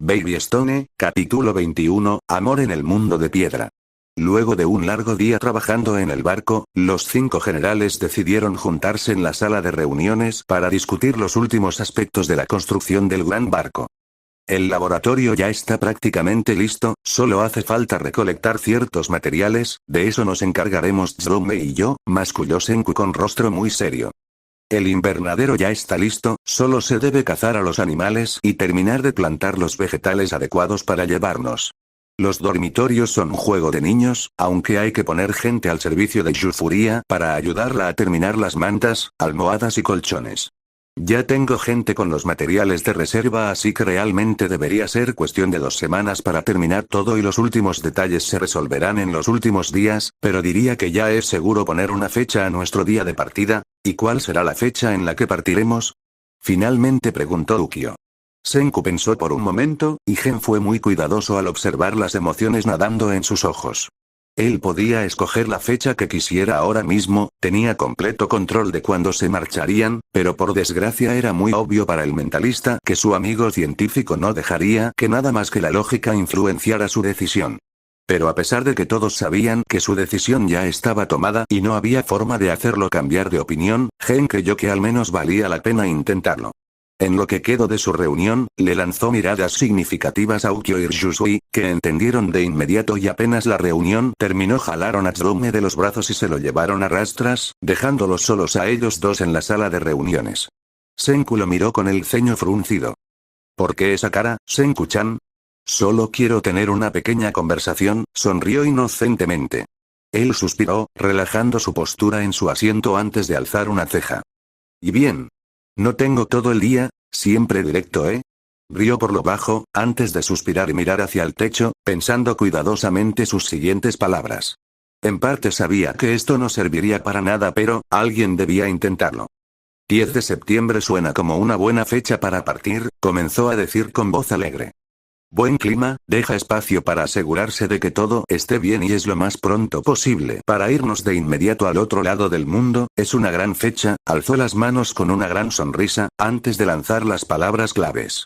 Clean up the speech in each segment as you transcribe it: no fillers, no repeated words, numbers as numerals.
Baby Stone, capítulo 21, Amor en el mundo de piedra. Luego de un largo día trabajando en el barco, los 5 generales decidieron juntarse en la sala de reuniones para discutir los últimos aspectos de la construcción del gran barco. El laboratorio ya está prácticamente listo, solo hace falta recolectar ciertos materiales, de eso nos encargaremos Tsurume y yo, masculló Senku con rostro muy serio. El invernadero ya está listo, solo se debe cazar a los animales y terminar de plantar los vegetales adecuados para llevarnos. Los dormitorios son un juego de niños, aunque hay que poner gente al servicio de Yufuria para ayudarla a terminar las mantas, almohadas y colchones. Ya tengo gente con los materiales de reserva, así que realmente debería ser cuestión de 2 semanas para terminar todo y los últimos detalles se resolverán en los últimos días, pero diría que ya es seguro poner una fecha a nuestro día de partida. ¿Y cuál será la fecha en la que partiremos? Finalmente preguntó Ukio. Senku pensó por un momento, y Gen fue muy cuidadoso al observar las emociones nadando en sus ojos. Él podía escoger la fecha que quisiera ahora mismo, tenía completo control de cuándo se marcharían, pero por desgracia era muy obvio para el mentalista que su amigo científico no dejaría que nada más que la lógica influenciara su decisión. Pero a pesar de que todos sabían que su decisión ya estaba tomada y no había forma de hacerlo cambiar de opinión, Gen creyó que al menos valía la pena intentarlo. En lo que quedó de su reunión, le lanzó miradas significativas a Ukyo y Ryusui, que entendieron de inmediato y apenas la reunión terminó jalaron a Tsurume de los brazos y se lo llevaron a rastras, dejándolos solos a ellos dos en la sala de reuniones. Senku lo miró con el ceño fruncido. ¿Por qué esa cara, Senku-chan? Solo quiero tener una pequeña conversación, sonrió inocentemente. Él suspiró, relajando su postura en su asiento antes de alzar una ceja. ¿Y bien? No tengo todo el día, siempre directo, ¿eh? Rió por lo bajo, antes de suspirar y mirar hacia el techo, pensando cuidadosamente sus siguientes palabras. En parte sabía que esto no serviría para nada, pero alguien debía intentarlo. 10 de septiembre suena como una buena fecha para partir, comenzó a decir con voz alegre. Buen clima, deja espacio para asegurarse de que todo esté bien y es lo más pronto posible para irnos de inmediato al otro lado del mundo, es una gran fecha, alzó las manos con una gran sonrisa, antes de lanzar las palabras claves.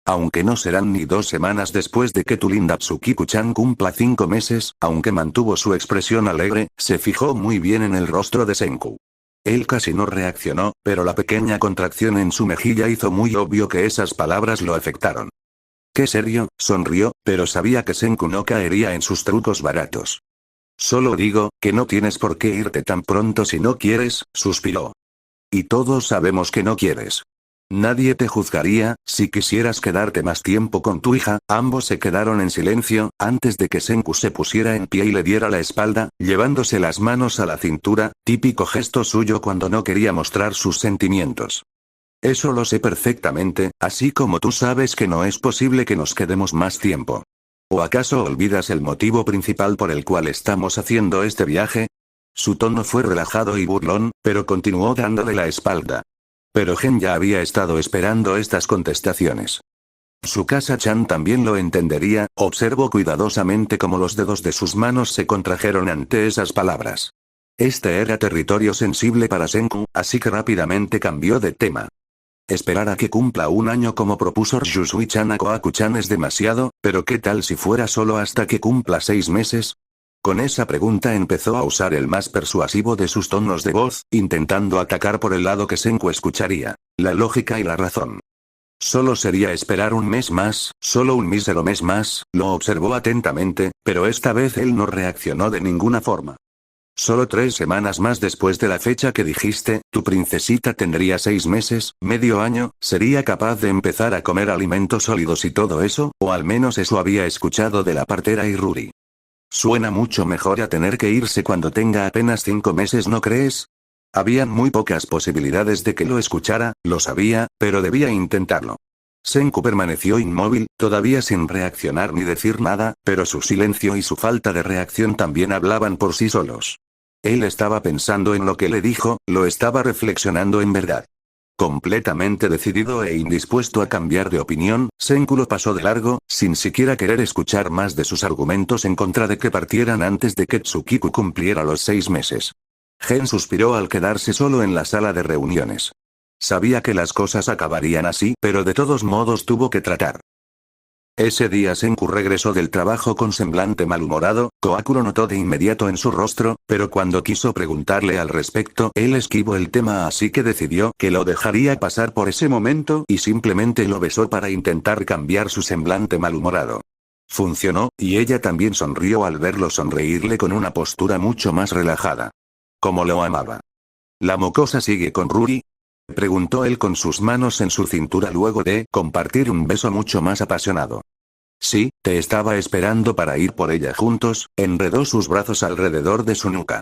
Aunque no serán ni 2 semanas después de que tu linda Tsukiku-chan cumpla 5 meses, aunque mantuvo su expresión alegre, se fijó muy bien en el rostro de Senku. Él casi no reaccionó, pero la pequeña contracción en su mejilla hizo muy obvio que esas palabras lo afectaron. «¿Qué serio?», sonrió, pero sabía que Senku no caería en sus trucos baratos. «Solo digo, que no tienes por qué irte tan pronto si no quieres», suspiró. «Y todos sabemos que no quieres. Nadie te juzgaría, si quisieras quedarte más tiempo con tu hija». Ambos se quedaron en silencio, antes de que Senku se pusiera en pie y le diera la espalda, llevándose las manos a la cintura, típico gesto suyo cuando no quería mostrar sus sentimientos. Eso lo sé perfectamente, así como tú sabes que no es posible que nos quedemos más tiempo. ¿O acaso olvidas el motivo principal por el cual estamos haciendo este viaje? Su tono fue relajado y burlón, pero continuó dándole la espalda. Pero Gen ya había estado esperando estas contestaciones. Tsukasa-chan también lo entendería, observó cuidadosamente cómo los dedos de sus manos se contrajeron ante esas palabras. Este era territorio sensible para Senku, así que rápidamente cambió de tema. Esperar a que cumpla 1 año como propuso Ryusui-chan a Kohaku-chan es demasiado, pero ¿qué tal si fuera solo hasta que cumpla 6 meses? Con esa pregunta empezó a usar el más persuasivo de sus tonos de voz, intentando atacar por el lado que Senku escucharía, la lógica y la razón. Solo sería esperar 1 mes más, solo un mísero mes más, lo observó atentamente, pero esta vez él no reaccionó de ninguna forma. Solo 3 semanas más después de la fecha que dijiste, tu princesita tendría 6 meses, medio año, sería capaz de empezar a comer alimentos sólidos y todo eso, o al menos eso había escuchado de la partera y Ruri. Suena mucho mejor a tener que irse cuando tenga apenas 5 meses, ¿no crees? Habían muy pocas posibilidades de que lo escuchara, lo sabía, pero debía intentarlo. Senku permaneció inmóvil, todavía sin reaccionar ni decir nada, pero su silencio y su falta de reacción también hablaban por sí solos. Él estaba pensando en lo que le dijo, lo estaba reflexionando en verdad. Completamente decidido e indispuesto a cambiar de opinión, Senku lo pasó de largo, sin siquiera querer escuchar más de sus argumentos en contra de que partieran antes de que Tsukiku cumpliera los 6 meses. Gen suspiró al quedarse solo en la sala de reuniones. Sabía que las cosas acabarían así, pero de todos modos tuvo que tratar. Ese día Senku regresó del trabajo con semblante malhumorado. Kohaku lo notó de inmediato en su rostro, pero cuando quiso preguntarle al respecto, él esquivó el tema, así que decidió que lo dejaría pasar por ese momento y simplemente lo besó para intentar cambiar su semblante malhumorado. Funcionó, y ella también sonrió al verlo sonreírle con una postura mucho más relajada. Como lo amaba. ¿La mocosa sigue con Ruri?, preguntó él con sus manos en su cintura luego de compartir un beso mucho más apasionado. Sí, te estaba esperando para ir por ella juntos. Enredó sus brazos alrededor de su nuca.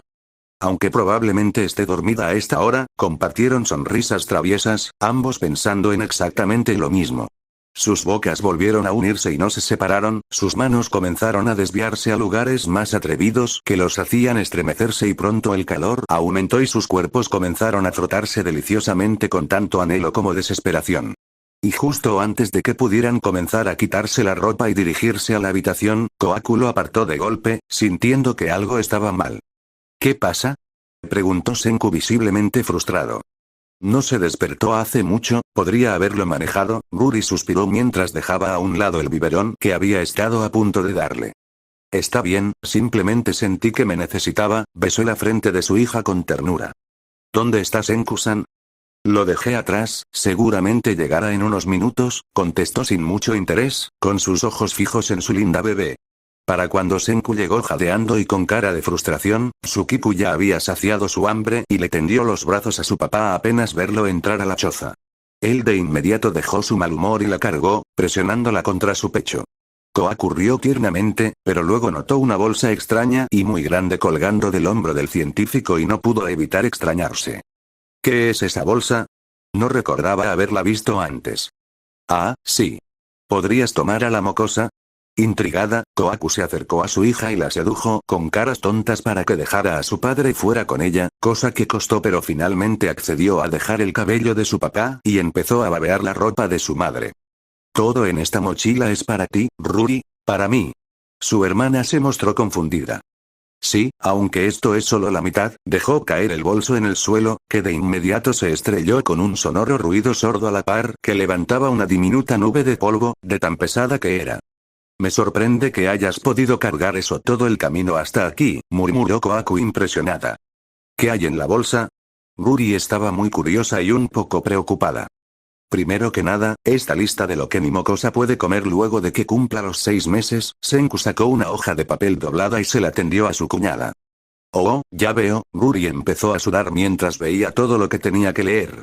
Aunque probablemente esté dormida a esta hora, compartieron sonrisas traviesas, ambos pensando en exactamente lo mismo. Sus bocas volvieron a unirse y no se separaron, sus manos comenzaron a desviarse a lugares más atrevidos que los hacían estremecerse y pronto el calor aumentó y sus cuerpos comenzaron a frotarse deliciosamente con tanto anhelo como desesperación. Y justo antes de que pudieran comenzar a quitarse la ropa y dirigirse a la habitación, Kohaku lo apartó de golpe, sintiendo que algo estaba mal. ¿Qué pasa?, preguntó Senku visiblemente frustrado. No se despertó hace mucho, podría haberlo manejado. Ruri suspiró mientras dejaba a un lado el biberón que había estado a punto de darle. Está bien, simplemente sentí que me necesitaba. Besó la frente de su hija con ternura. ¿Dónde está Senku-san? Lo dejé atrás, seguramente llegará en unos minutos, contestó sin mucho interés, con sus ojos fijos en su linda bebé. Para cuando Senku llegó jadeando y con cara de frustración, Tsukiku ya había saciado su hambre y le tendió los brazos a su papá apenas verlo entrar a la choza. Él de inmediato dejó su mal humor y la cargó, presionándola contra su pecho. Kohaku rió tiernamente, pero luego notó una bolsa extraña y muy grande colgando del hombro del científico y no pudo evitar extrañarse. ¿Qué es esa bolsa? No recordaba haberla visto antes. Ah, sí. ¿Podrías tomar a la mocosa? Intrigada, Kohaku se acercó a su hija y la sedujo con caras tontas para que dejara a su padre fuera con ella, cosa que costó, pero finalmente accedió a dejar el cabello de su papá y empezó a babear la ropa de su madre. Todo en esta mochila es para ti, Ruri, para mí. Su hermana se mostró confundida. Sí, aunque esto es solo la mitad. Dejó caer el bolso en el suelo, que de inmediato se estrelló con un sonoro ruido sordo a la par que levantaba una diminuta nube de polvo, de tan pesada que era. Me sorprende que hayas podido cargar eso todo el camino hasta aquí, murmuró Kohaku impresionada. ¿Qué hay en la bolsa? Ruri estaba muy curiosa y un poco preocupada. Primero que nada, esta lista de lo que mi mocosa puede comer luego de que cumpla los 6 meses. Senku sacó una hoja de papel doblada y se la tendió a su cuñada. Oh, ya veo. Ruri empezó a sudar mientras veía todo lo que tenía que leer.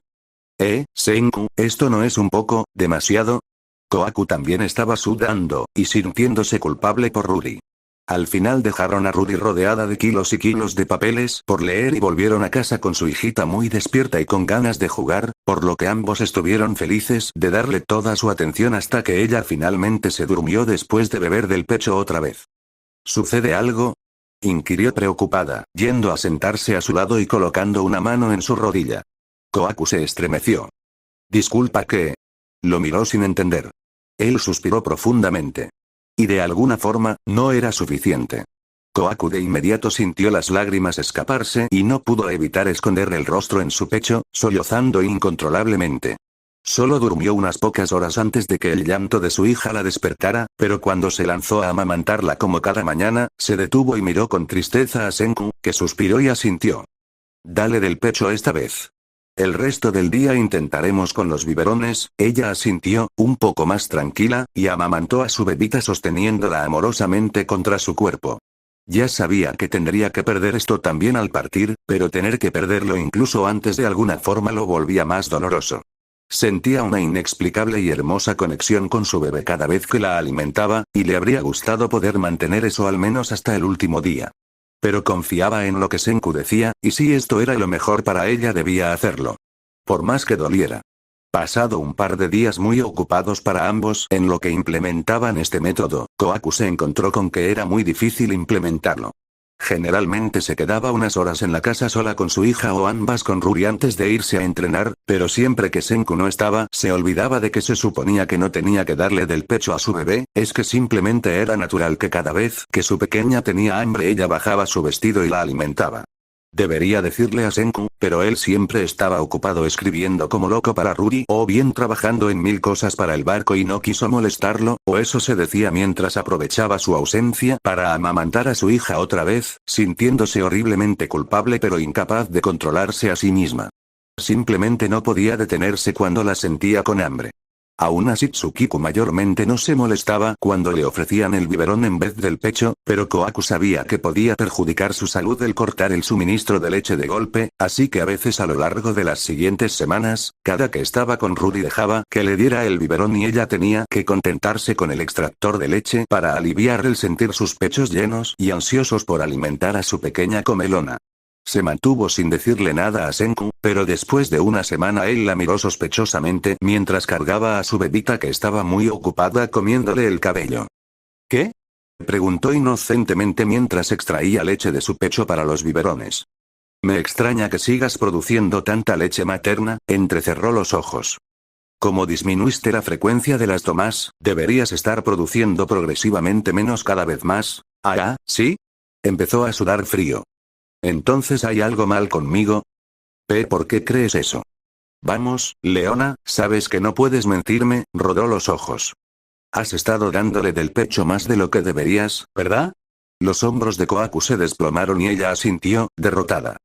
Senku, ¿esto no es un poco demasiado? Kohaku también estaba sudando, y sintiéndose culpable por Ruri. Al final dejaron a Ruri rodeada de kilos y kilos de papeles por leer y volvieron a casa con su hijita muy despierta y con ganas de jugar, por lo que ambos estuvieron felices de darle toda su atención hasta que ella finalmente se durmió después de beber del pecho otra vez. ¿Sucede algo?, inquirió preocupada, yendo a sentarse a su lado y colocando una mano en su rodilla. Kohaku se estremeció. Disculpa que... Lo miró sin entender. Él suspiró profundamente. Y de alguna forma, no era suficiente. Kohaku de inmediato sintió las lágrimas escaparse y no pudo evitar esconder el rostro en su pecho, sollozando incontrolablemente. Solo durmió unas pocas horas antes de que el llanto de su hija la despertara, pero cuando se lanzó a amamantarla como cada mañana, se detuvo y miró con tristeza a Senku, que suspiró y asintió. Dale del pecho esta vez. El resto del día intentaremos con los biberones. Ella asintió, un poco más tranquila, y amamantó a su bebita sosteniéndola amorosamente contra su cuerpo. Ya sabía que tendría que perder esto también al partir, pero tener que perderlo incluso antes de alguna forma lo volvía más doloroso. Sentía una inexplicable y hermosa conexión con su bebé cada vez que la alimentaba, y le habría gustado poder mantener eso al menos hasta el último día. Pero confiaba en lo que Senku decía, y si esto era lo mejor para ella debía hacerlo. Por más que doliera. Pasado un par de días muy ocupados para ambos en lo que implementaban este método, Kohaku se encontró con que era muy difícil implementarlo. Generalmente se quedaba unas horas en la casa sola con su hija o ambas con Ruri antes de irse a entrenar, pero siempre que Senku no estaba, se olvidaba de que se suponía que no tenía que darle del pecho a su bebé. Es que simplemente era natural que cada vez que su pequeña tenía hambre ella bajaba su vestido y la alimentaba. Debería decirle a Senku, pero él siempre estaba ocupado escribiendo como loco para Ruri o bien trabajando en mil cosas para el barco y no quiso molestarlo, o eso se decía mientras aprovechaba su ausencia para amamantar a su hija otra vez, sintiéndose horriblemente culpable pero incapaz de controlarse a sí misma. Simplemente no podía detenerse cuando la sentía con hambre. Aún así Tsukiku mayormente no se molestaba cuando le ofrecían el biberón en vez del pecho, pero Kohaku sabía que podía perjudicar su salud el cortar el suministro de leche de golpe, así que a veces a lo largo de las siguientes semanas, cada que estaba con Ruri dejaba que le diera el biberón y ella tenía que contentarse con el extractor de leche para aliviar el sentir sus pechos llenos y ansiosos por alimentar a su pequeña comelona. Se mantuvo sin decirle nada a Senku, pero después de una semana él la miró sospechosamente mientras cargaba a su bebita que estaba muy ocupada comiéndole el cabello. ¿Qué? Preguntó inocentemente mientras extraía leche de su pecho para los biberones. Me extraña que sigas produciendo tanta leche materna, entrecerró los ojos. Como disminuiste la frecuencia de las tomas, deberías estar produciendo progresivamente menos cada vez más. ¿Ah, sí? Empezó a sudar frío. ¿Entonces hay algo mal conmigo? ¿Por qué crees eso? Vamos, Leona, sabes que no puedes mentirme, rodó los ojos. Has estado dándole del pecho más de lo que deberías, ¿verdad? Los hombros de Kohaku se desplomaron y ella asintió, derrotada.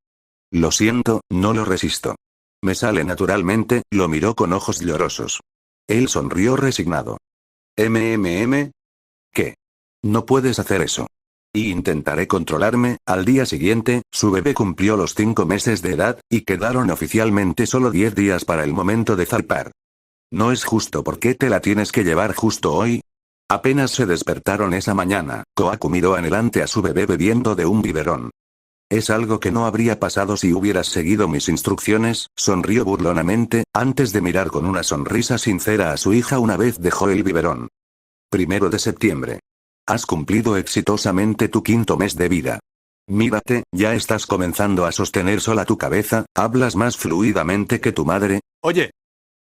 Lo siento, no lo resisto. Me sale naturalmente, lo miró con ojos llorosos. Él sonrió resignado. ¿Qué? No puedes hacer eso. Y intentaré controlarme. Al día siguiente, su bebé cumplió los 5 meses de edad, y quedaron oficialmente solo 10 días para el momento de zarpar. No es justo. ¿Por qué te la tienes que llevar justo hoy? Apenas se despertaron esa mañana, Kohaku miró anhelante a su bebé bebiendo de un biberón. Es algo que no habría pasado si hubieras seguido mis instrucciones, sonrió burlonamente, antes de mirar con una sonrisa sincera a su hija una vez dejó el biberón. 1 de septiembre. Has cumplido exitosamente tu 5.º mes de vida. Mírate, ya estás comenzando a sostener sola tu cabeza, hablas más fluidamente que tu madre. Oye.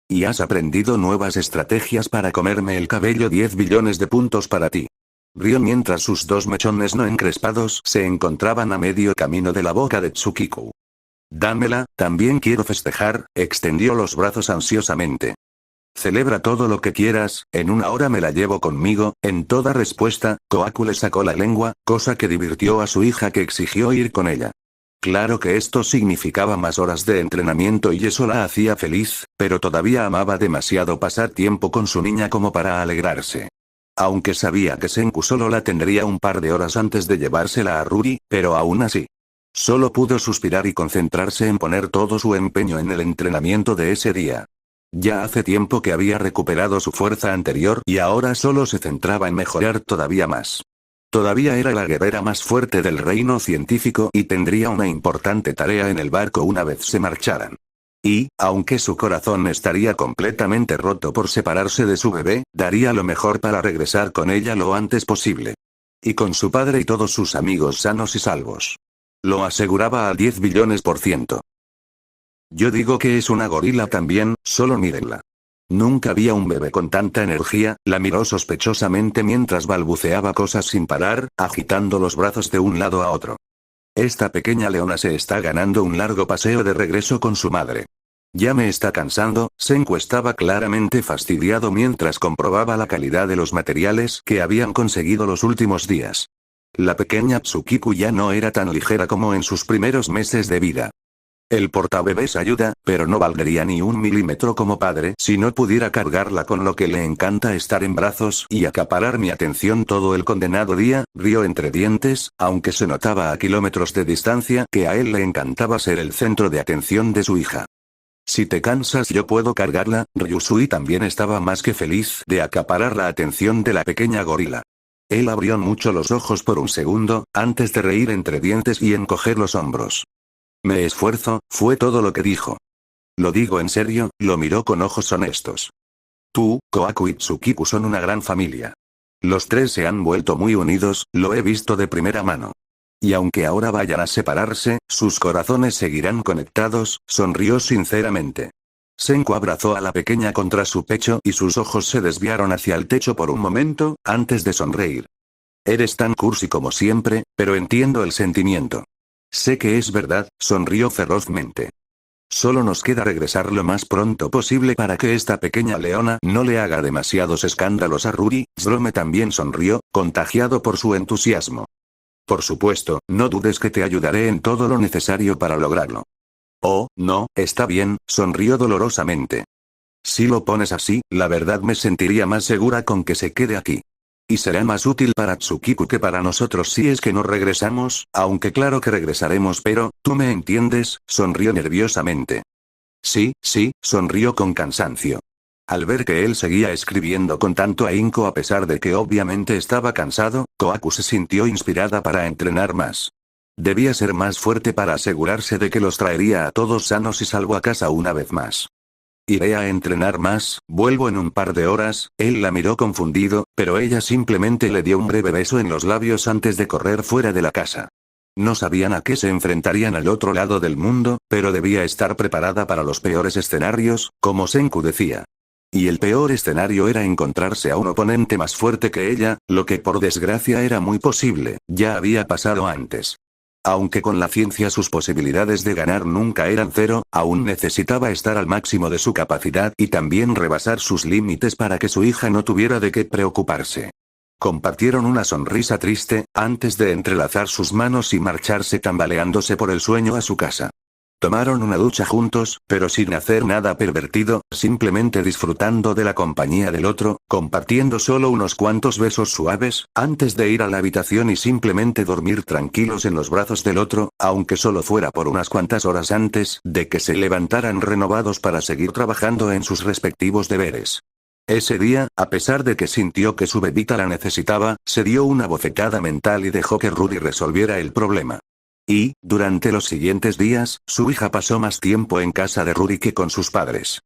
Y has aprendido nuevas estrategias para comerme el cabello. 10 billones de puntos para ti. Rió mientras sus 2 mechones no encrespados se encontraban a medio camino de la boca de Tsukiku. Dámela, también quiero festejar, extendió los brazos ansiosamente. Celebra todo lo que quieras, en 1 hora me la llevo conmigo. En toda respuesta, Kohaku le sacó la lengua, cosa que divirtió a su hija que exigió ir con ella. Claro que esto significaba más horas de entrenamiento y eso la hacía feliz, pero todavía amaba demasiado pasar tiempo con su niña como para alegrarse. Aunque sabía que Senku solo la tendría un par de horas antes de llevársela a Ruri, pero aún así. Solo pudo suspirar y concentrarse en poner todo su empeño en el entrenamiento de ese día. Ya hace tiempo que había recuperado su fuerza anterior y ahora solo se centraba en mejorar todavía más. Todavía era la guerrera más fuerte del reino científico y tendría una importante tarea en el barco una vez se marcharan. Y, aunque su corazón estaría completamente roto por separarse de su bebé, daría lo mejor para regresar con ella lo antes posible. Y con su padre y todos sus amigos sanos y salvos. Lo aseguraba al 10 billones%. Yo digo que es una gorila también, solo mírenla. Nunca había un bebé con tanta energía, la miró sospechosamente mientras balbuceaba cosas sin parar, agitando los brazos de un lado a otro. Esta pequeña leona se está ganando un largo paseo de regreso con su madre. Ya me está cansando. Senku estaba claramente fastidiado mientras comprobaba la calidad de los materiales que habían conseguido los últimos días. La pequeña Tsukiku ya no era tan ligera como en sus primeros meses de vida. El portabebés ayuda, pero no valdría ni 1 milímetro como padre si no pudiera cargarla con lo que le encanta estar en brazos y acaparar mi atención todo el condenado día, rió entre dientes, aunque se notaba a kilómetros de distancia que a él le encantaba ser el centro de atención de su hija. Si te cansas yo puedo cargarla. Ryusui también estaba más que feliz de acaparar la atención de la pequeña gorila. Él abrió mucho los ojos por un segundo, antes de reír entre dientes y encoger los hombros. Me esfuerzo, fue todo lo que dijo. Lo digo en serio, lo miró con ojos honestos. Tú, Kohaku y Tsukiku son una gran familia. Los 3 se han vuelto muy unidos, lo he visto de primera mano. Y aunque ahora vayan a separarse, sus corazones seguirán conectados, sonrió sinceramente. Senku abrazó a la pequeña contra su pecho y sus ojos se desviaron hacia el techo por un momento, antes de sonreír. Eres tan cursi como siempre, pero entiendo el sentimiento. Sé que es verdad, sonrió ferozmente. Solo nos queda regresar lo más pronto posible para que esta pequeña leona no le haga demasiados escándalos a Rudy. Jerome también sonrió, contagiado por su entusiasmo. Por supuesto, no dudes que te ayudaré en todo lo necesario para lograrlo. Oh, no, está bien, sonrió dolorosamente. Si lo pones así, la verdad me sentiría más segura con que se quede aquí. Y será más útil para Tsukiku que para nosotros si es que no regresamos, aunque claro que regresaremos, pero, ¿tú me entiendes?, sonrió nerviosamente. Sí, sí, sonrió con cansancio. Al ver que él seguía escribiendo con tanto ahínco a pesar de que obviamente estaba cansado, Kohaku se sintió inspirada para entrenar más. Debía ser más fuerte para asegurarse de que los traería a todos sanos y salvo a casa una vez más. Iré a entrenar más, vuelvo en un par de horas. Él la miró confundido, pero ella simplemente le dio un breve beso en los labios antes de correr fuera de la casa. No sabían a qué se enfrentarían al otro lado del mundo, pero debía estar preparada para los peores escenarios, como Senku decía. Y el peor escenario era encontrarse a un oponente más fuerte que ella, lo que por desgracia era muy posible, ya había pasado antes. Aunque con la ciencia sus posibilidades de ganar nunca eran cero, aún necesitaba estar al máximo de su capacidad y también rebasar sus límites para que su hija no tuviera de qué preocuparse. Compartieron una sonrisa triste, antes de entrelazar sus manos y marcharse tambaleándose por el sueño a su casa. Tomaron una ducha juntos, pero sin hacer nada pervertido, simplemente disfrutando de la compañía del otro, compartiendo solo unos cuantos besos suaves, antes de ir a la habitación y simplemente dormir tranquilos en los brazos del otro, aunque solo fuera por unas cuantas horas antes de que se levantaran renovados para seguir trabajando en sus respectivos deberes. Ese día, a pesar de que sintió que su bebita la necesitaba, se dio una bofetada mental y dejó que Rudy resolviera el problema. Y, durante los siguientes días, su hija pasó más tiempo en casa de Rudy que con sus padres.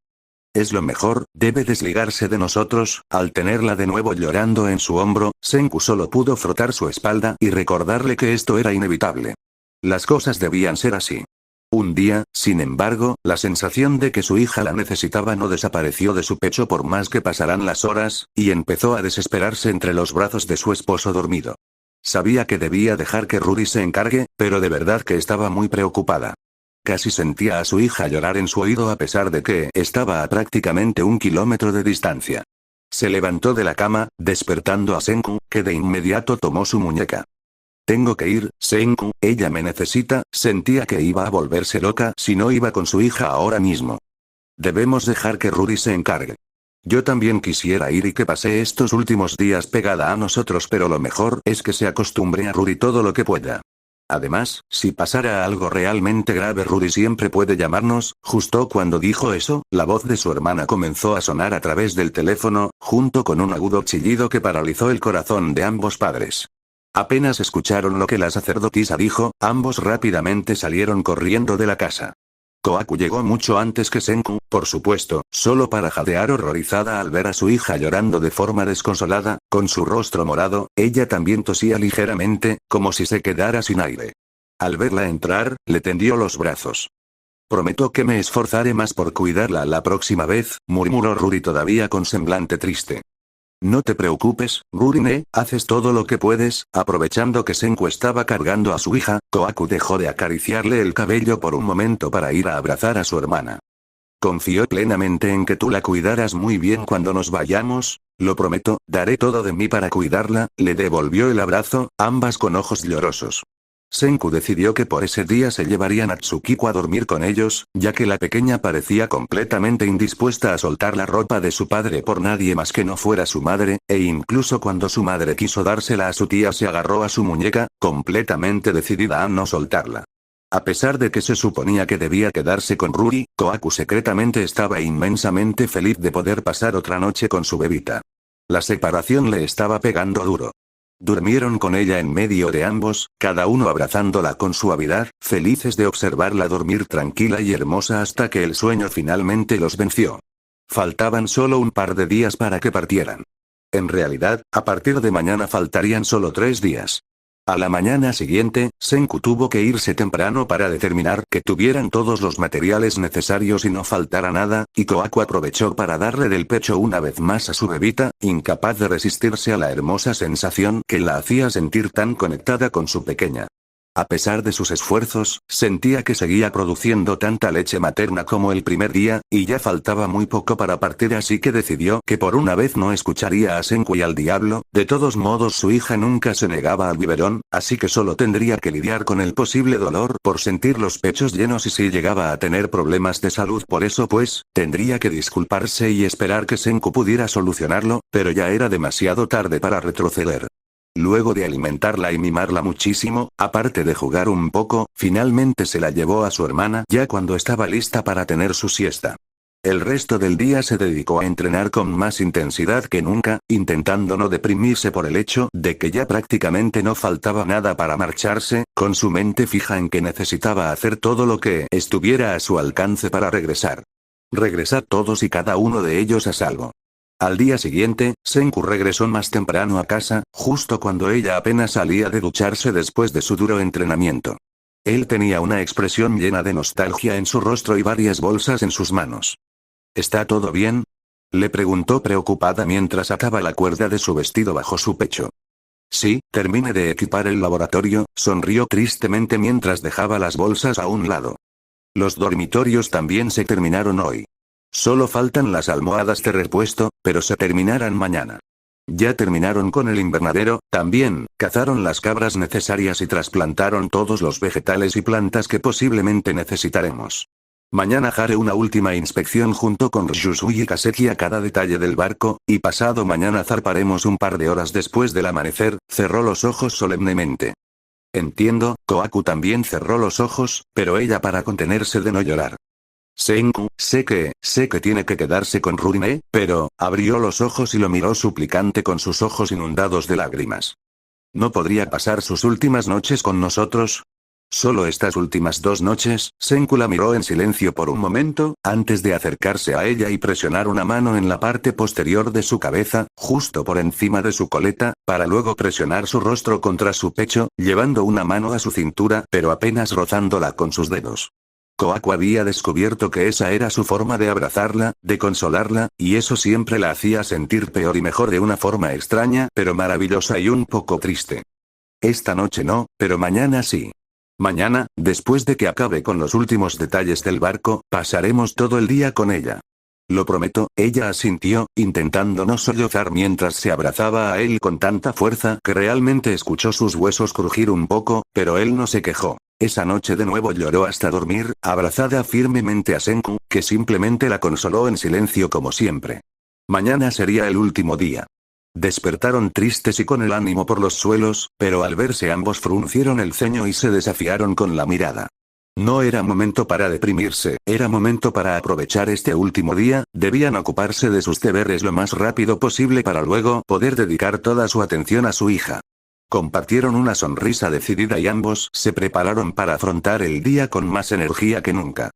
Es lo mejor, debe desligarse de nosotros. Al tenerla de nuevo llorando en su hombro, Senku solo pudo frotar su espalda y recordarle que esto era inevitable. Las cosas debían ser así. Un día, sin embargo, la sensación de que su hija la necesitaba no desapareció de su pecho por más que pasaran las horas, y empezó a desesperarse entre los brazos de su esposo dormido. Sabía que debía dejar que Rudy se encargue, pero de verdad que estaba muy preocupada. Casi sentía a su hija llorar en su oído a pesar de que estaba a prácticamente 1 kilómetro de distancia. Se levantó de la cama, despertando a Senku, que de inmediato tomó su muñeca. Tengo que ir, Senku, ella me necesita. Sentía que iba a volverse loca si no iba con su hija ahora mismo. Debemos dejar que Rudy se encargue. Yo también quisiera ir y que pase estos últimos días pegada a nosotros, pero lo mejor es que se acostumbre a Rudy todo lo que pueda. Además, si pasara algo realmente grave, Rudy siempre puede llamarnos. Justo cuando dijo eso, la voz de su hermana comenzó a sonar a través del teléfono, junto con un agudo chillido que paralizó el corazón de ambos padres. Apenas escucharon lo que la sacerdotisa dijo, ambos rápidamente salieron corriendo de la casa. Kohaku llegó mucho antes que Senku, por supuesto, solo para jadear horrorizada al ver a su hija llorando de forma desconsolada, con su rostro morado. Ella también tosía ligeramente, como si se quedara sin aire. Al verla entrar, le tendió los brazos. Prometo que me esforzaré más por cuidarla la próxima vez, murmuró Rudy todavía con semblante triste. No te preocupes, Rudy, haces todo lo que puedes. Aprovechando que Senku estaba cargando a su hija, Kohaku dejó de acariciarle el cabello por un momento para ir a abrazar a su hermana. Confío plenamente en que tú la cuidarás muy bien cuando nos vayamos. Lo prometo, daré todo de mí para cuidarla. Le devolvió el abrazo, ambas con ojos llorosos. Senku decidió que por ese día se llevarían a Tsukiku a dormir con ellos, ya que la pequeña parecía completamente indispuesta a soltar la ropa de su padre por nadie más que no fuera su madre, e incluso cuando su madre quiso dársela a su tía se agarró a su muñeca, completamente decidida a no soltarla. A pesar de que se suponía que debía quedarse con Rudy, Kohaku secretamente estaba inmensamente feliz de poder pasar otra noche con su bebita. La separación le estaba pegando duro. Durmieron con ella en medio de ambos, cada uno abrazándola con suavidad, felices de observarla dormir tranquila y hermosa hasta que el sueño finalmente los venció. Faltaban solo un par de días para que partieran. En realidad, a partir de mañana faltarían solo 3 días. A la mañana siguiente, Senku tuvo que irse temprano para determinar que tuvieran todos los materiales necesarios y no faltara nada, y Kohaku aprovechó para darle del pecho una vez más a su bebita, incapaz de resistirse a la hermosa sensación que la hacía sentir tan conectada con su pequeña. A pesar de sus esfuerzos, sentía que seguía produciendo tanta leche materna como el primer día, y ya faltaba muy poco para partir, así que decidió que por una vez no escucharía a Senku y al diablo. De todos modos, su hija nunca se negaba al biberón, así que solo tendría que lidiar con el posible dolor por sentir los pechos llenos y si llegaba a tener problemas de salud por eso pues, tendría que disculparse y esperar que Senku pudiera solucionarlo, pero ya era demasiado tarde para retroceder. Luego de alimentarla y mimarla muchísimo, aparte de jugar un poco, finalmente se la llevó a su hermana ya cuando estaba lista para tener su siesta. El resto del día se dedicó a entrenar con más intensidad que nunca, intentando no deprimirse por el hecho de que ya prácticamente no faltaba nada para marcharse, con su mente fija en que necesitaba hacer todo lo que estuviera a su alcance para regresar. Regresar todos y cada uno de ellos a salvo. Al día siguiente, Senku regresó más temprano a casa, justo cuando ella apenas salía de ducharse después de su duro entrenamiento. Él tenía una expresión llena de nostalgia en su rostro y varias bolsas en sus manos. ¿Está todo bien?, le preguntó preocupada mientras ataba la cuerda de su vestido bajo su pecho. Sí, terminé de equipar el laboratorio, sonrió tristemente mientras dejaba las bolsas a un lado. Los dormitorios también se terminaron hoy. Solo faltan las almohadas de repuesto, pero se terminarán mañana. Ya terminaron con el invernadero, también, cazaron las cabras necesarias y trasplantaron todos los vegetales y plantas que posiblemente necesitaremos. Mañana haré una última inspección junto con Ryusui y Kaseki a cada detalle del barco, y pasado mañana zarparemos un par de horas después del amanecer. Cerró los ojos solemnemente. Entiendo, Kohaku también cerró los ojos, pero ella para contenerse de no llorar. Senku, sé que tiene que quedarse con Rurime, pero, abrió los ojos y lo miró suplicante con sus ojos inundados de lágrimas. ¿No podría pasar sus últimas noches con nosotros? Solo estas últimas 2 noches. Senku la miró en silencio por un momento, antes de acercarse a ella y presionar una mano en la parte posterior de su cabeza, justo por encima de su coleta, para luego presionar su rostro contra su pecho, llevando una mano a su cintura, pero apenas rozándola con sus dedos. Kohaku había descubierto que esa era su forma de abrazarla, de consolarla, y eso siempre la hacía sentir peor y mejor de una forma extraña, pero maravillosa y un poco triste. Esta noche no, pero mañana sí. Mañana, después de que acabe con los últimos detalles del barco, pasaremos todo el día con ella. Lo prometo, ella asintió, intentando no sollozar mientras se abrazaba a él con tanta fuerza que realmente escuchó sus huesos crujir un poco, pero él no se quejó. Esa noche de nuevo lloró hasta dormir, abrazada firmemente a Senku, que simplemente la consoló en silencio como siempre. Mañana sería el último día. Despertaron tristes y con el ánimo por los suelos, pero al verse ambos fruncieron el ceño y se desafiaron con la mirada. No era momento para deprimirse, era momento para aprovechar este último día, debían ocuparse de sus deberes lo más rápido posible para luego poder dedicar toda su atención a su hija. Compartieron una sonrisa decidida y ambos se prepararon para afrontar el día con más energía que nunca.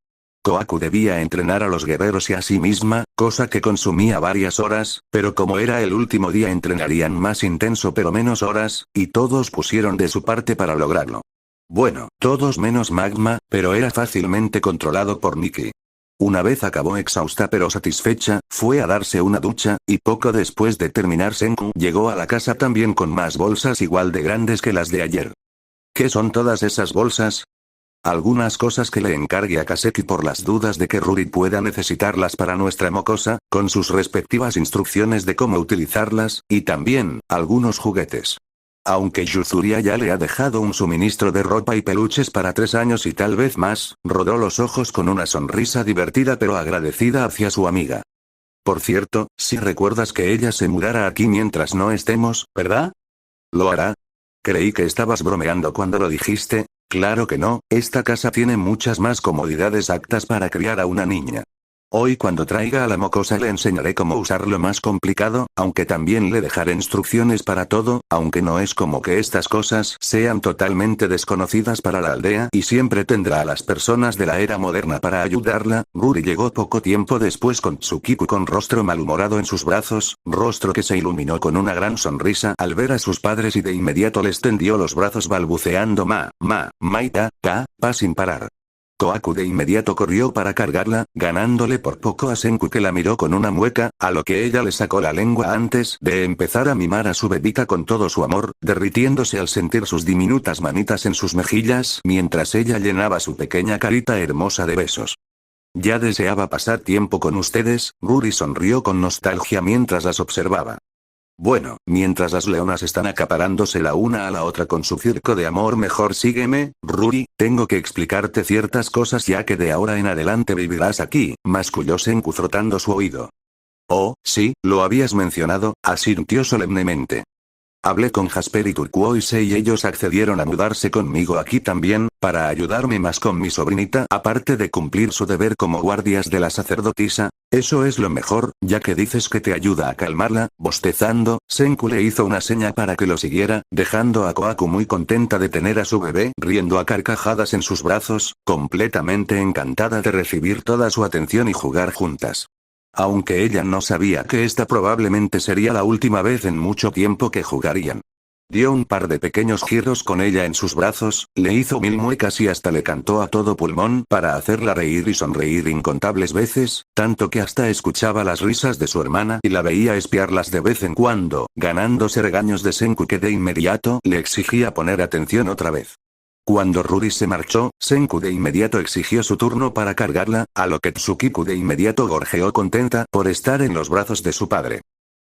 Kohaku debía entrenar a los guerreros y a sí misma, cosa que consumía varias horas, pero como era el último día entrenarían más intenso pero menos horas, y todos pusieron de su parte para lograrlo. Bueno, todos menos Magma, pero era fácilmente controlado por Nikki. Una vez acabó exhausta pero satisfecha, fue a darse una ducha, y poco después de terminar Senku llegó a la casa también con más bolsas igual de grandes que las de ayer. ¿Qué son todas esas bolsas? Algunas cosas que le encargue a Kaseki por las dudas de que Ruri pueda necesitarlas para nuestra mocosa, con sus respectivas instrucciones de cómo utilizarlas, y también, algunos juguetes. Aunque Yuzuria ya le ha dejado un suministro de ropa y peluches para 3 años y tal vez más, rodó los ojos con una sonrisa divertida pero agradecida hacia su amiga. Por cierto, si recuerdas que ella se mudará aquí mientras no estemos, ¿verdad? ¿Lo hará? Creí que estabas bromeando cuando lo dijiste. Claro que no, esta casa tiene muchas más comodidades aptas para criar a una niña. Hoy cuando traiga a la mocosa le enseñaré cómo usar lo más complicado, aunque también le dejaré instrucciones para todo, aunque no es como que estas cosas sean totalmente desconocidas para la aldea y siempre tendrá a las personas de la era moderna para ayudarla. Ruri llegó poco tiempo después con Tsukiku con rostro malhumorado en sus brazos, rostro que se iluminó con una gran sonrisa al ver a sus padres y de inmediato les tendió los brazos balbuceando ma, y ta, sin parar. Kohaku de inmediato corrió para cargarla, ganándole por poco a Senku, que la miró con una mueca, a lo que ella le sacó la lengua antes de empezar a mimar a su bebita con todo su amor, derritiéndose al sentir sus diminutas manitas en sus mejillas mientras ella llenaba su pequeña carita hermosa de besos. Ya deseaba pasar tiempo con ustedes. Ruri sonrió con nostalgia mientras las observaba. Bueno, mientras las leonas están acaparándose la una a la otra con su circo de amor, mejor sígueme, Ruri, tengo que explicarte ciertas cosas ya que de ahora en adelante vivirás aquí, masculló Senku frotando su oído. Oh, sí, lo habías mencionado, asintió solemnemente. Hablé con Jasper y Turquoise y ellos accedieron a mudarse conmigo aquí también, para ayudarme más con mi sobrinita, aparte de cumplir su deber como guardias de la sacerdotisa. Eso es lo mejor, ya que dices que te ayuda a calmarla. Bostezando, Senku le hizo una seña para que lo siguiera, dejando a Kohaku muy contenta de tener a su bebé riendo a carcajadas en sus brazos, completamente encantada de recibir toda su atención y jugar juntas. Aunque ella no sabía que esta probablemente sería la última vez en mucho tiempo que jugarían. Dio un par de pequeños giros con ella en sus brazos, le hizo mil muecas y hasta le cantó a todo pulmón para hacerla reír y sonreír incontables veces, tanto que hasta escuchaba las risas de su hermana y la veía espiarlas de vez en cuando, ganándose regaños de Senku, que de inmediato le exigía poner atención otra vez. Cuando Ruri se marchó, Senku de inmediato exigió su turno para cargarla, a lo que Tsukiku de inmediato gorjeó contenta por estar en los brazos de su padre.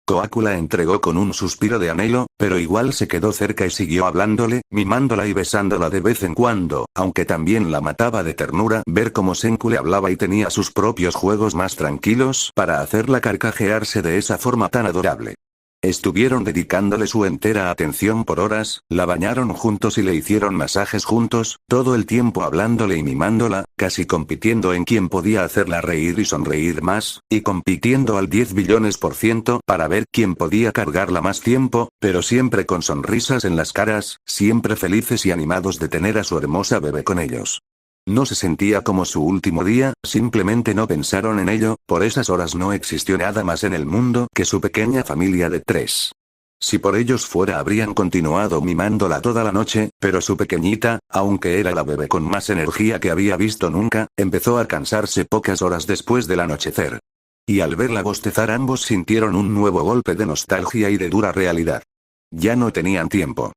Kohaku la entregó con un suspiro de anhelo, pero igual se quedó cerca y siguió hablándole, mimándola y besándola de vez en cuando, aunque también la mataba de ternura ver cómo Senku le hablaba y tenía sus propios juegos más tranquilos para hacerla carcajearse de esa forma tan adorable. Estuvieron dedicándole su entera atención por horas, la bañaron juntos y le hicieron masajes juntos, todo el tiempo hablándole y mimándola, casi compitiendo en quién podía hacerla reír y sonreír más, y compitiendo al 10 billones% para ver quién podía cargarla más tiempo, pero siempre con sonrisas en las caras, siempre felices y animados de tener a su hermosa bebé con ellos. No se sentía como su último día, simplemente no pensaron en ello. Por esas horas no existió nada más en el mundo que su pequeña familia de 3. Si por ellos fuera habrían continuado mimándola toda la noche, pero su pequeñita, aunque era la bebé con más energía que había visto nunca, empezó a cansarse pocas horas después del anochecer. Y al verla bostezar ambos sintieron un nuevo golpe de nostalgia y de dura realidad. Ya no tenían tiempo.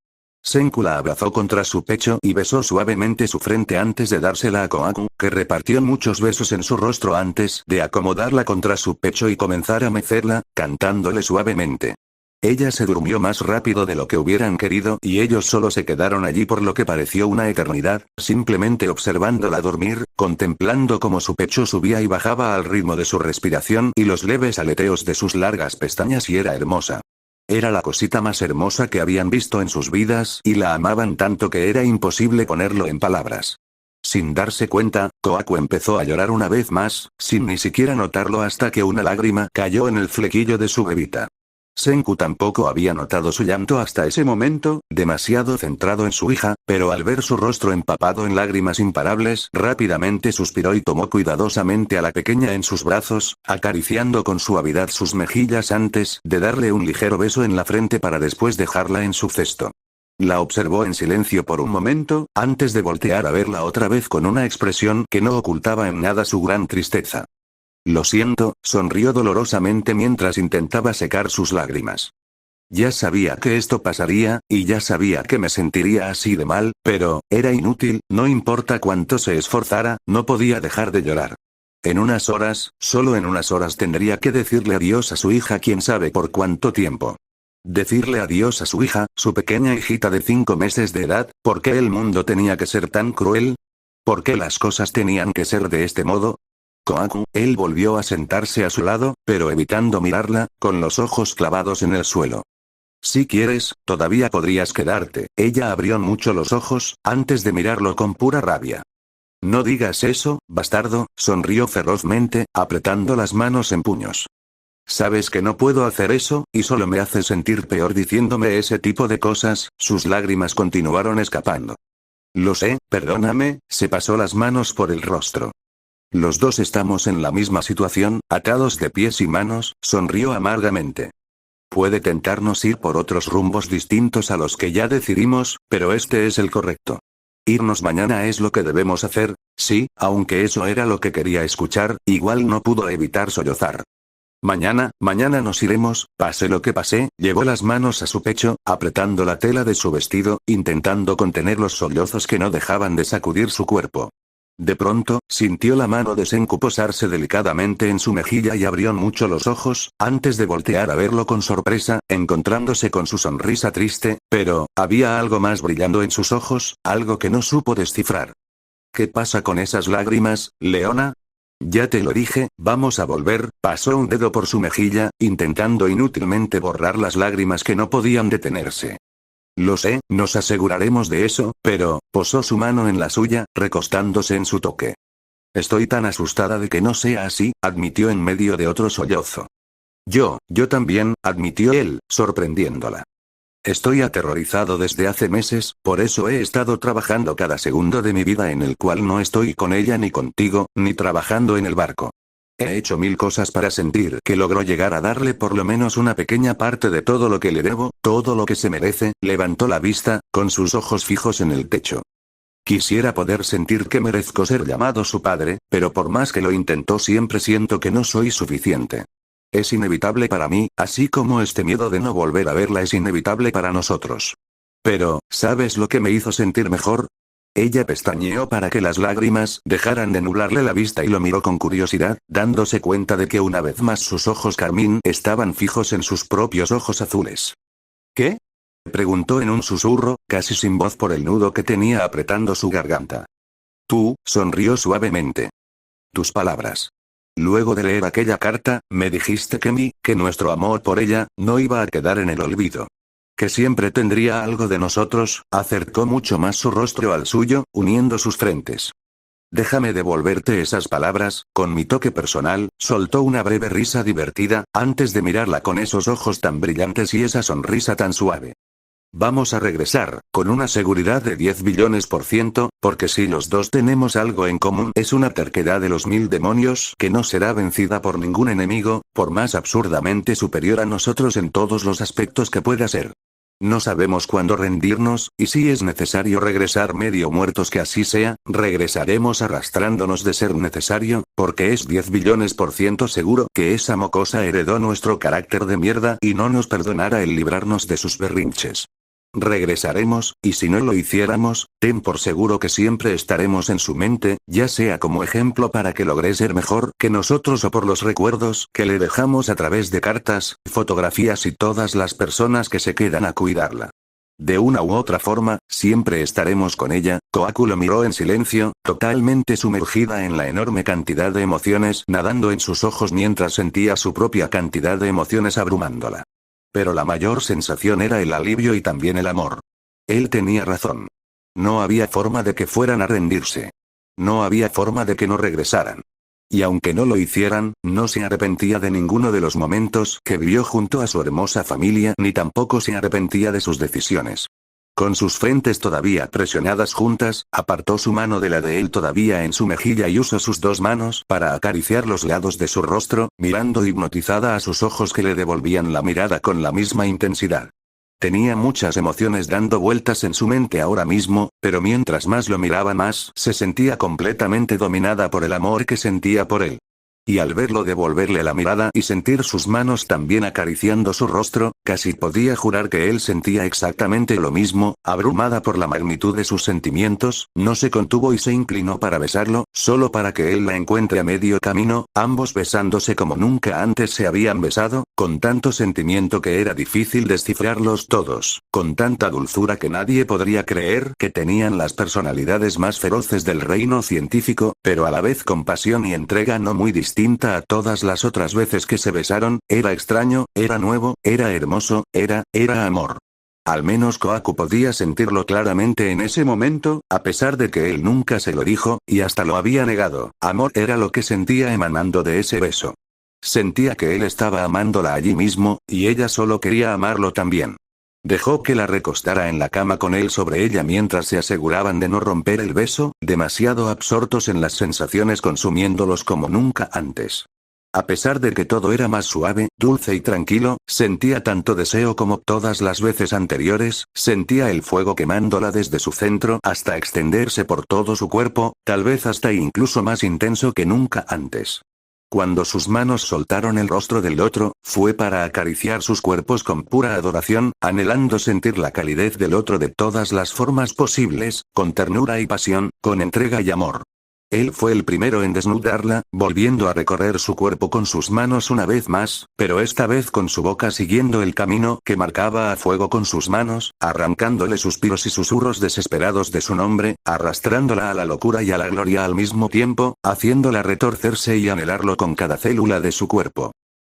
Senku la abrazó contra su pecho y besó suavemente su frente antes de dársela a Kohaku, que repartió muchos besos en su rostro antes de acomodarla contra su pecho y comenzar a mecerla, cantándole suavemente. Ella se durmió más rápido de lo que hubieran querido y ellos solo se quedaron allí por lo que pareció una eternidad, simplemente observándola dormir, contemplando cómo su pecho subía y bajaba al ritmo de su respiración y los leves aleteos de sus largas pestañas, y era hermosa. Era la cosita más hermosa que habían visto en sus vidas y la amaban tanto que era imposible ponerlo en palabras. Sin darse cuenta, Kohaku empezó a llorar una vez más, sin ni siquiera notarlo, hasta que una lágrima cayó en el flequillo de su bebita. Senku tampoco había notado su llanto hasta ese momento, demasiado centrado en su hija, pero al ver su rostro empapado en lágrimas imparables, rápidamente suspiró y tomó cuidadosamente a la pequeña en sus brazos, acariciando con suavidad sus mejillas antes de darle un ligero beso en la frente para después dejarla en su cesto. La observó en silencio por un momento, antes de voltear a verla otra vez con una expresión que no ocultaba en nada su gran tristeza. Lo siento, sonrió dolorosamente mientras intentaba secar sus lágrimas. Ya sabía que esto pasaría, y ya sabía que me sentiría así de mal, pero, era inútil, no importa cuánto se esforzara, no podía dejar de llorar. En unas horas, solo en unas horas tendría que decirle adiós a su hija, quién sabe por cuánto tiempo. Decirle adiós a su hija, su pequeña hijita de 5 meses de edad. ¿Por qué el mundo tenía que ser tan cruel? ¿Por qué las cosas tenían que ser de este modo? Kohaku, él volvió a sentarse a su lado, pero evitando mirarla, con los ojos clavados en el suelo. Si quieres, todavía podrías quedarte. Ella abrió mucho los ojos, antes de mirarlo con pura rabia. No digas eso, bastardo, sonrió ferozmente, apretando las manos en puños. Sabes que no puedo hacer eso, y solo me haces sentir peor diciéndome ese tipo de cosas. Sus lágrimas continuaron escapando. Lo sé, perdóname, se pasó las manos por el rostro. Los dos estamos en la misma situación, atados de pies y manos, sonrió amargamente. Puede tentarnos ir por otros rumbos distintos a los que ya decidimos, pero este es el correcto. Irnos mañana es lo que debemos hacer. Sí, aunque eso era lo que quería escuchar, igual no pudo evitar sollozar. Mañana nos iremos, pase lo que pase. Llevó las manos a su pecho, apretando la tela de su vestido, intentando contener los sollozos que no dejaban de sacudir su cuerpo. De pronto, sintió la mano de Senku posarse delicadamente en su mejilla y abrió mucho los ojos, antes de voltear a verlo con sorpresa, encontrándose con su sonrisa triste, pero, había algo más brillando en sus ojos, algo que no supo descifrar. ¿Qué pasa con esas lágrimas, Leona? Ya te lo dije, vamos a volver. Pasó un dedo por su mejilla, intentando inútilmente borrar las lágrimas que no podían detenerse. Lo sé, nos aseguraremos de eso, pero, posó su mano en la suya, recostándose en su toque. Estoy tan asustada de que no sea así, admitió en medio de otro sollozo. Yo también, admitió él, sorprendiéndola. Estoy aterrorizado desde hace meses, por eso he estado trabajando cada segundo de mi vida en el cual no estoy con ella ni contigo, ni trabajando en el barco. He hecho 1000 cosas para sentir que logro llegar a darle por lo menos una pequeña parte de todo lo que le debo, todo lo que se merece. Levantó la vista, con sus ojos fijos en el techo. Quisiera poder sentir que merezco ser llamado su padre, pero por más que lo intento siempre siento que no soy suficiente. Es inevitable para mí, así como este miedo de no volver a verla es inevitable para nosotros. Pero, ¿sabes lo que me hizo sentir mejor? Ella pestañeó para que las lágrimas dejaran de nublarle la vista y lo miró con curiosidad, dándose cuenta de que una vez más sus ojos carmín estaban fijos en sus propios ojos azules. ¿Qué? Preguntó en un susurro, casi sin voz por el nudo que tenía apretando su garganta. Tú, sonrió suavemente. Tus palabras. Luego de leer aquella carta, me dijiste que nuestro amor por ella, no iba a quedar en el olvido. Que siempre tendría algo de nosotros. Acercó mucho más su rostro al suyo, uniendo sus frentes. Déjame devolverte esas palabras. Con mi toque personal, soltó una breve risa divertida, antes de mirarla con esos ojos tan brillantes y esa sonrisa tan suave. Vamos a regresar, con una seguridad de 10 billones%, porque si los dos tenemos algo en común es una terquedad de los 1000 demonios que no será vencida por ningún enemigo, por más absurdamente superior a nosotros en todos los aspectos que pueda ser. No sabemos cuándo rendirnos, y si es necesario regresar medio muertos que así sea, regresaremos arrastrándonos de ser necesario, porque es 10 billones% seguro que esa mocosa heredó nuestro carácter de mierda y no nos perdonará el librarnos de sus berrinches. Regresaremos, y si no lo hiciéramos, ten por seguro que siempre estaremos en su mente, ya sea como ejemplo para que logre ser mejor que nosotros o por los recuerdos que le dejamos a través de cartas, fotografías y todas las personas que se quedan a cuidarla. De una u otra forma, siempre estaremos con ella. Kohaku lo miró en silencio, totalmente sumergida en la enorme cantidad de emociones nadando en sus ojos mientras sentía su propia cantidad de emociones abrumándola. Pero la mayor sensación era el alivio y también el amor. Él tenía razón. No había forma de que fueran a rendirse. No había forma de que no regresaran. Y aunque no lo hicieran, no se arrepentía de ninguno de los momentos que vivió junto a su hermosa familia ni tampoco se arrepentía de sus decisiones. Con sus frentes todavía presionadas juntas, apartó su mano de la de él todavía en su mejilla y usó sus dos manos para acariciar los lados de su rostro, mirando hipnotizada a sus ojos que le devolvían la mirada con la misma intensidad. Tenía muchas emociones dando vueltas en su mente ahora mismo, pero mientras más lo miraba más se sentía completamente dominada por el amor que sentía por él. Y al verlo devolverle la mirada y sentir sus manos también acariciando su rostro, casi podía jurar que él sentía exactamente lo mismo. Abrumada por la magnitud de sus sentimientos, no se contuvo y se inclinó para besarlo, solo para que él la encuentre a medio camino, ambos besándose como nunca antes se habían besado, con tanto sentimiento que era difícil descifrarlos todos, con tanta dulzura que nadie podría creer que tenían las personalidades más feroces del reino científico, pero a la vez con pasión y entrega no muy distinta a todas las otras veces que se besaron. Era extraño, era nuevo, era hermoso, era amor. Al menos Kohaku podía sentirlo claramente en ese momento, a pesar de que él nunca se lo dijo, y hasta lo había negado. Amor era lo que sentía emanando de ese beso. Sentía que él estaba amándola allí mismo, y ella solo quería amarlo también. Dejó que la recostara en la cama con él sobre ella mientras se aseguraban de no romper el beso, demasiado absortos en las sensaciones consumiéndolos como nunca antes. A pesar de que todo era más suave, dulce y tranquilo, sentía tanto deseo como todas las veces anteriores, sentía el fuego quemándola desde su centro hasta extenderse por todo su cuerpo, tal vez hasta incluso más intenso que nunca antes. Cuando sus manos soltaron el rostro del otro, fue para acariciar sus cuerpos con pura adoración, anhelando sentir la calidez del otro de todas las formas posibles, con ternura y pasión, con entrega y amor. Él fue el primero en desnudarla, volviendo a recorrer su cuerpo con sus manos una vez más, pero esta vez con su boca siguiendo el camino que marcaba a fuego con sus manos, arrancándole suspiros y susurros desesperados de su nombre, arrastrándola a la locura y a la gloria al mismo tiempo, haciéndola retorcerse y anhelarlo con cada célula de su cuerpo.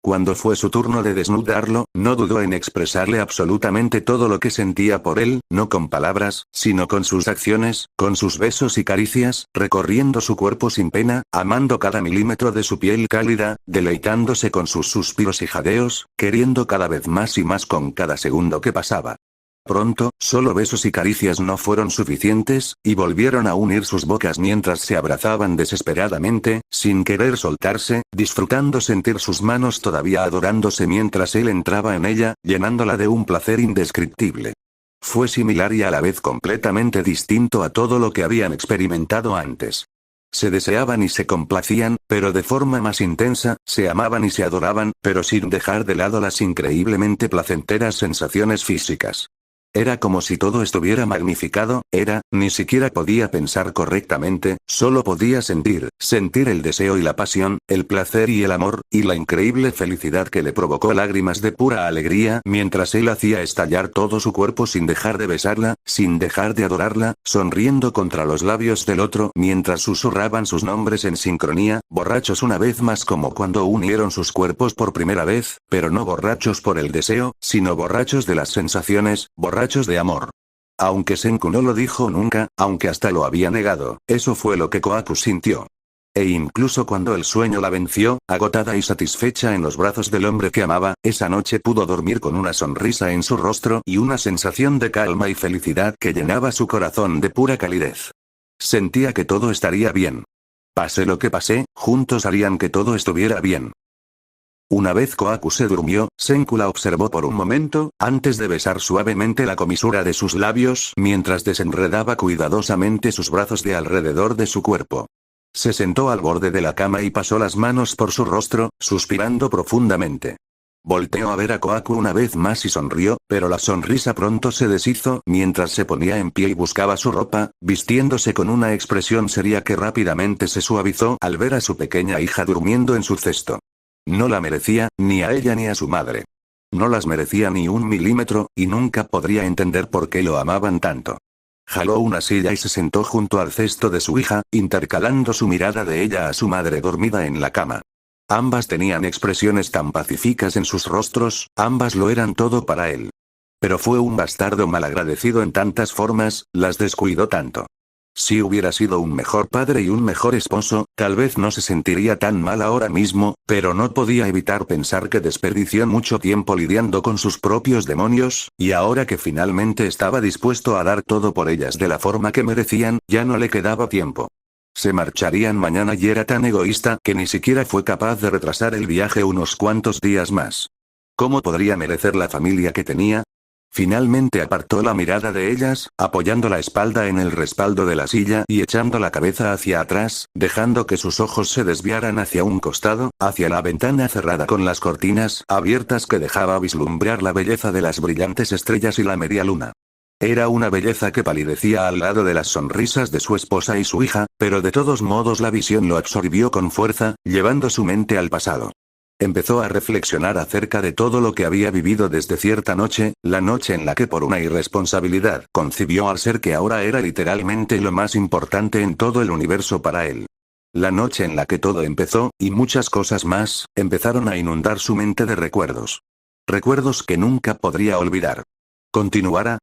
Cuando fue su turno de desnudarlo, no dudó en expresarle absolutamente todo lo que sentía por él, no con palabras, sino con sus acciones, con sus besos y caricias, recorriendo su cuerpo sin pena, amando cada milímetro de su piel cálida, deleitándose con sus suspiros y jadeos, queriendo cada vez más y más con cada segundo que pasaba. Pronto, solo besos y caricias no fueron suficientes, y volvieron a unir sus bocas mientras se abrazaban desesperadamente, sin querer soltarse, disfrutando sentir sus manos todavía adorándose mientras él entraba en ella, llenándola de un placer indescriptible. Fue similar y a la vez completamente distinto a todo lo que habían experimentado antes. Se deseaban y se complacían, pero de forma más intensa, se amaban y se adoraban, pero sin dejar de lado las increíblemente placenteras sensaciones físicas. Era como si todo estuviera magnificado, ni siquiera podía pensar correctamente, solo podía sentir el deseo y la pasión, el placer y el amor, y la increíble felicidad que le provocó lágrimas de pura alegría mientras él hacía estallar todo su cuerpo sin dejar de besarla, sin dejar de adorarla, sonriendo contra los labios del otro mientras susurraban sus nombres en sincronía, borrachos una vez más como cuando unieron sus cuerpos por primera vez, pero no borrachos por el deseo, sino borrachos de las sensaciones, borrachos de amor. Aunque Senku no lo dijo nunca, aunque hasta lo había negado, eso fue lo que Kohaku sintió. E incluso cuando el sueño la venció, agotada y satisfecha en los brazos del hombre que amaba, esa noche pudo dormir con una sonrisa en su rostro y una sensación de calma y felicidad que llenaba su corazón de pura calidez. Sentía que todo estaría bien. Pase lo que pase, juntos harían que todo estuviera bien. Una vez Kohaku se durmió, Senku la observó por un momento, antes de besar suavemente la comisura de sus labios mientras desenredaba cuidadosamente sus brazos de alrededor de su cuerpo. Se sentó al borde de la cama y pasó las manos por su rostro, suspirando profundamente. Volteó a ver a Kohaku una vez más y sonrió, pero la sonrisa pronto se deshizo mientras se ponía en pie y buscaba su ropa, vistiéndose con una expresión seria que rápidamente se suavizó al ver a su pequeña hija durmiendo en su cesto. No la merecía, ni a ella ni a su madre. No las merecía ni un milímetro, y nunca podría entender por qué lo amaban tanto. Jaló una silla y se sentó junto al cesto de su hija, intercalando su mirada de ella a su madre dormida en la cama. Ambas tenían expresiones tan pacíficas en sus rostros, ambas lo eran todo para él. Pero fue un bastardo malagradecido en tantas formas, las descuidó tanto. Si hubiera sido un mejor padre y un mejor esposo, tal vez no se sentiría tan mal ahora mismo, pero no podía evitar pensar que desperdició mucho tiempo lidiando con sus propios demonios, y ahora que finalmente estaba dispuesto a dar todo por ellas de la forma que merecían, ya no le quedaba tiempo. Se marcharían mañana y era tan egoísta que ni siquiera fue capaz de retrasar el viaje unos cuantos días más. ¿Cómo podría merecer la familia que tenía? Finalmente apartó la mirada de ellas, apoyando la espalda en el respaldo de la silla y echando la cabeza hacia atrás, dejando que sus ojos se desviaran hacia un costado, hacia la ventana cerrada con las cortinas abiertas que dejaba vislumbrar la belleza de las brillantes estrellas y la media luna. Era una belleza que palidecía al lado de las sonrisas de su esposa y su hija, pero de todos modos la visión lo absorbió con fuerza, llevando su mente al pasado. Empezó a reflexionar acerca de todo lo que había vivido desde cierta noche, la noche en la que por una irresponsabilidad concibió al ser que ahora era literalmente lo más importante en todo el universo para él. La noche en la que todo empezó, y muchas cosas más, empezaron a inundar su mente de recuerdos. Recuerdos que nunca podría olvidar. Continuará.